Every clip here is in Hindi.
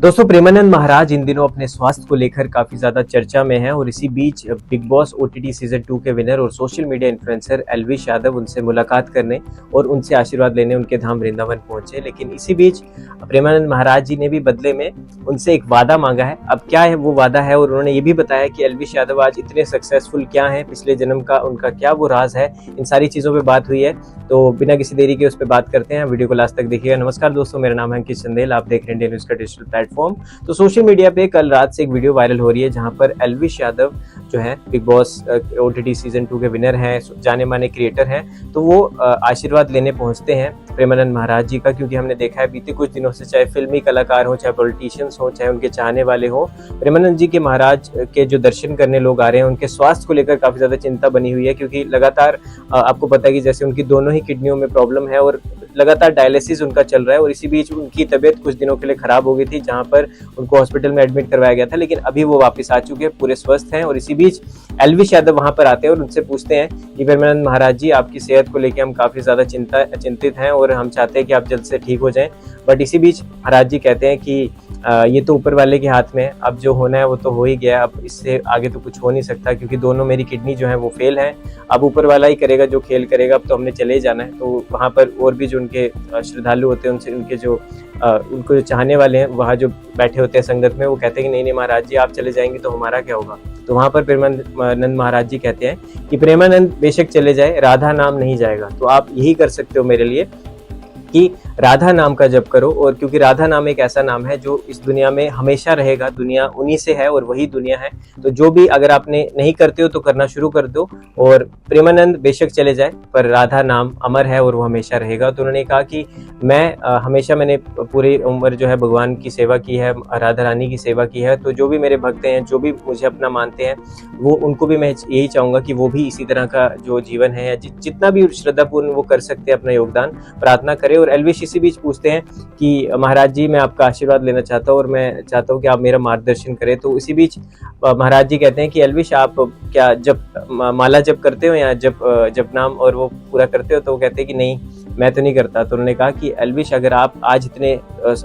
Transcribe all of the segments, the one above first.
दोस्तों, प्रेमानंद महाराज इन दिनों अपने स्वास्थ्य को लेकर काफी ज्यादा चर्चा में हैं और इसी बीच बिग बॉस ओटीटी सीजन 2 के विनर और social media influencer Elvish Yadav उनसे मुलाकात करने और उनसे आशीर्वाद लेने उनके धाम वृंदावन पहुंचे। लेकिन इसी बीच प्रेमानंद महाराज जी ने भी बदले में उनसे एक वादा मांगा है। अब क्या है वो वादा है, और उन्होंने ये भी बताया कि एल्विश यादव आज इतने सक्सेसफुल क्या है, पिछले जन्म का उनका क्या वो राज है। इन सारी चीजों पर बात हुई है, तो बिना किसी देरी के उस पर बात करते हैं। वीडियो को लास्ट तक देखिएगा। नमस्कार दोस्तों, मेरा नाम है अंकित चंदेल, आप देख रहे हैं इंडियन न्यूज का डिजिटल प्लेटफॉर्म। तो सोशल मीडिया पे कल रात से एक वीडियो वायरल हो रही है जहां पर एल्विश यादव जो है बिग बॉस ओटीटी सीजन 2 के विनर हैं, जाने माने क्रिएटर हैं, तो वो आशीर्वाद लेने पहुंचते हैं प्रेमानंद महाराज जी का। क्योंकि हमने देखा है बीते कुछ दिनों से, चाहे फिल्मी कलाकार हो, चाहे पॉलिटिशियंस हो, चाहे उनके चाहने वाले हो, प्रेमानंद जी के महाराज के जो दर्शन करने लोग आ रहे हैं, उनके स्वास्थ्य को लेकर काफी ज्यादा चिंता बनी हुई है। क्योंकि लगातार आपको पता है कि जैसे उनकी दोनों ही किडनियों में प्रॉब्लम है और लगातार डायलिसिस उनका चल रहा है, और इसी बीच उनकी तबीयत कुछ दिनों के लिए खराब हो गई थी, जहां पर उनको हॉस्पिटल में एडमिट करवाया गया था। लेकिन अभी वो वापस आ चुके हैं, पूरे स्वस्थ हैं। और इसी बीच एल्विश यादव वहां पर आते हैं और उनसे पूछते हैं कि प्रेमानंद महाराज जी, आपकी सेहत को लेकर हम काफी ज्यादा चिंतित हैं और हम चाहते हैं कि आप जल्द से ठीक हो जाएं। बट इसी बीच महाराज जी कहते हैं कि ये तो ऊपर वाले के हाथ में है, अब जो होना है वो तो हो ही गया, अब इससे आगे तो कुछ हो नहीं सकता, क्योंकि दोनों मेरी किडनी जो है वो फेल है। अब ऊपर वाला ही करेगा जो खेल करेगा, अब तो हमने चले ही जाना है। तो वहाँ पर और भी जो उनके श्रद्धालु होते हैं, उनसे उनके जो उनको जो चाहने वाले हैं वहाँ जो बैठे होते हैं संगत में, वो कहते हैं कि नहीं नहीं महाराज जी, आप चले जाएंगे तो हमारा क्या होगा। तो वहाँ पर प्रेमानंद महाराज जी कहते हैं कि प्रेमानंद बेशक चले जाए, राधा नाम नहीं जाएगा। तो आप यही कर सकते हो मेरे लिए कि राधा नाम का जप करो। और क्योंकि राधा नाम एक ऐसा नाम है जो इस दुनिया में हमेशा रहेगा, दुनिया उन्हीं से है और वही दुनिया है। तो जो भी अगर आपने नहीं करते हो तो करना शुरू कर दो। और प्रेमानंद बेशक चले जाए, पर राधा नाम अमर है और वो हमेशा रहेगा। तो उन्होंने कहा कि मैंने पूरी उम्र जो है भगवान की सेवा की है, राधा रानी की सेवा की है। तो जो भी मेरे भक्त हैं, जो भी मुझे अपना मानते हैं, वो उनको भी मैं यही चाहूंगा कि वो भी इसी तरह का जो जीवन है, जितना भी श्रद्धापूर्ण वो कर सकते हैं अपना योगदान प्रार्थना करें। और एल्विश इसी बीच पूछते हैं कि महाराज जी, मैं आपका आशीर्वाद लेना चाहता हूँ और मैं चाहता हूँ कि आप मेरा मार्गदर्शन करें। तो इसी बीच महाराज जी कहते हैं कि एल्विश, आप क्या माला जप करते हो या जप नाम और वो पूरा करते हो? तो वो कहते हैं कि नहीं, मैं तो नहीं करता। तो उन्होंने कहा कि एल्विश, अगर आप आज इतने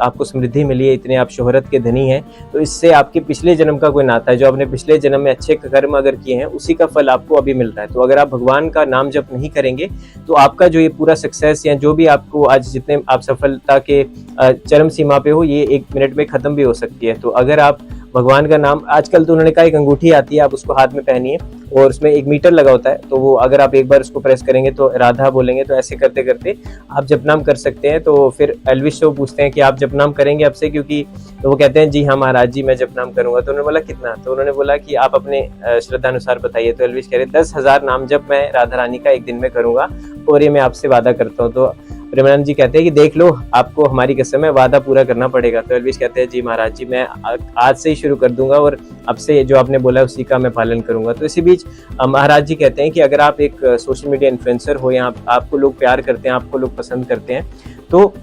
आपको समृद्धि मिली है, इतने आप शोहरत के धनी हैं, तो इससे आपके पिछले जन्म का कोई नाता है। जो आपने पिछले जन्म में अच्छे कर्म अगर किए हैं, उसी का फल आपको अभी मिल रहा है। तो अगर आप भगवान का नाम जप नहीं करेंगे तो आपका जो ये पूरा सक्सेस या जो भी आपको आज जितने आप सफलता के चरम सीमा पे हो, ये 1 मिनट में खत्म भी हो सकती है। तो अगर आप भगवान का नाम, आजकल तो उन्होंने कहा एक अंगूठी आती है, आप उसको हाथ में पहनिए और उसमें एक मीटर लगा होता है, तो वो अगर आप एक बार उसको प्रेस करेंगे तो राधा बोलेंगे, तो ऐसे करते करते आप जपनाम कर सकते हैं। तो फिर एल्विश से वो पूछते हैं कि आप जपनाम करेंगे अब से? क्योंकि तो वो कहते हैं जी हाँ महाराज जी, मैं जपनाम करूंगा। तो उन्होंने बोला कितना? तो उन्होंने बोला कि आप अपने श्रद्धा अनुसार बताइए। तो एल्विश कह रहे 10,000 नाम जब मैं राधा रानी का एक दिन में करूंगा, और ये मैं आपसे वादा करता हूँ। तो प्रेमानंद जी कहते हैं कि देख लो, आपको हमारी कसम है, वादा पूरा करना पड़ेगा। तो एल्विश कहते हैं जी महाराज जी, मैं आज से ही शुरू कर दूंगा और अब से जो आपने बोला है उसी का मैं पालन करूंगा। तो इसी बीच महाराज जी कहते हैं कि अगर आप एक सोशल मीडिया इन्फ्लुएंसर हो या आपको लोग प्यार करते हैं, आपको लोग पसंद करते हैं, तो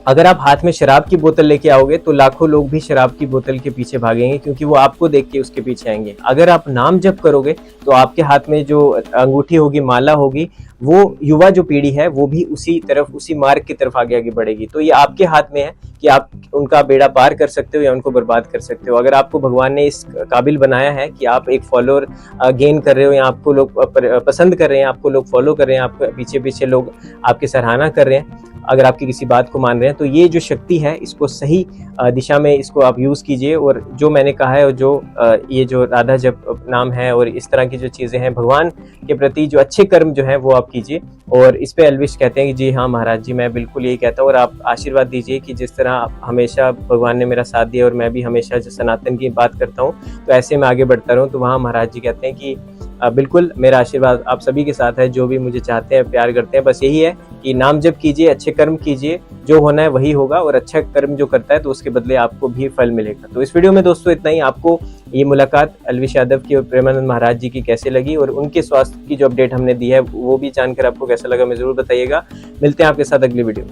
अगर आप हाथ में शराब की बोतल लेके आओगे तो लाखों लोग भी शराब की बोतल के पीछे भागेंगे, क्योंकि वो आपको देख के उसके पीछे आएंगे। अगर आप नाम जप करोगे तो आपके हाथ में जो अंगूठी होगी, माला होगी, वो युवा जो पीढ़ी है वो भी उसी तरफ, उसी मार्ग की तरफ आगे आगे बढ़ेगी। तो ये आपके हाथ में है कि आप उनका बेड़ा पार कर सकते हो या उनको बर्बाद कर सकते हो। अगर आपको भगवान ने इस काबिल बनाया है कि आप एक फॉलोअर गेन कर रहे हो, या आपको लोग पसंद कर रहे हैं, आपको लोग फॉलो कर रहे हैं, आपके पीछे पीछे लोग आपकी सराहना कर रहे हैं, अगर आपकी किसी बात को मान रहे हैं, तो ये जो शक्ति है, इसको सही दिशा में इसको आप यूज़ कीजिए। और जो मैंने कहा है, और जो ये जो राधा जप नाम है और इस तरह की जो चीज़ें हैं, भगवान के प्रति जो अच्छे कर्म जो हैं वो आप कीजिए। और इस पे एल्विश कहते हैं कि जी हाँ महाराज जी, मैं बिल्कुल यही कहता हूँ, और आप आशीर्वाद दीजिए कि जिस तरह हमेशा भगवान ने मेरा साथ दिया और मैं भी हमेशा जो सनातन की बात करता हूँ, तो ऐसे मैं आगे बढ़ता रहूँ। तो वहाँ महाराज जी कहते हैं कि बिल्कुल मेरा आशीर्वाद आप सभी के साथ है, जो भी मुझे चाहते हैं, प्यार करते हैं। बस यही है कि नाम जप कीजिए, अच्छे कर्म कीजिए, जो होना है वही होगा, और अच्छा कर्म जो करता है तो उसके बदले आपको भी फल मिलेगा। तो इस वीडियो में दोस्तों इतना ही। आपको ये मुलाकात एल्विश यादव की और प्रेमानंद महाराज जी की कैसे लगी, और उनके स्वास्थ्य की जो अपडेट हमने दी है वो भी जानकर आपको कैसा लगा, मैं जरूर बताइएगा। मिलते हैं आपके साथ अगली वीडियो में।